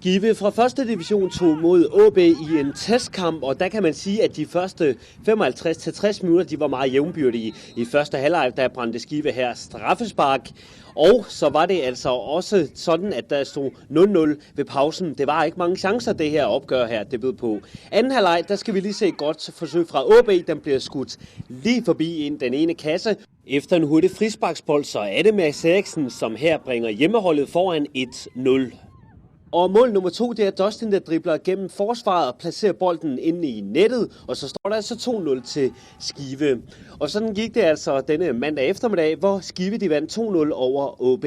Skive fra 1. division 2 mod AaB i en testkamp, og der kan man sige, at de første 55-60 minutter, de var meget jævnbyrdige. I første halvleg, der brændte Skive her straffespark, og så var det altså også sådan, at der stod 0-0 ved pausen. Det var ikke mange chancer, det her opgør her, det bød på. Anden halvleg, der skal vi lige se et godt forsøg fra AaB, den bliver skudt lige forbi ind den ene kasse. Efter en hurtig frisparksbold, så er det Mads Eriksen, som her bringer hjemmeholdet foran 1-0. Og mål nummer 2, det er Dustin, der dribler gennem forsvaret og placerer bolden inde i nettet, og så står der altså 2-0 til Skive. Og sådan gik det altså denne mandag eftermiddag, hvor Skive de vandt 2-0 over AaB.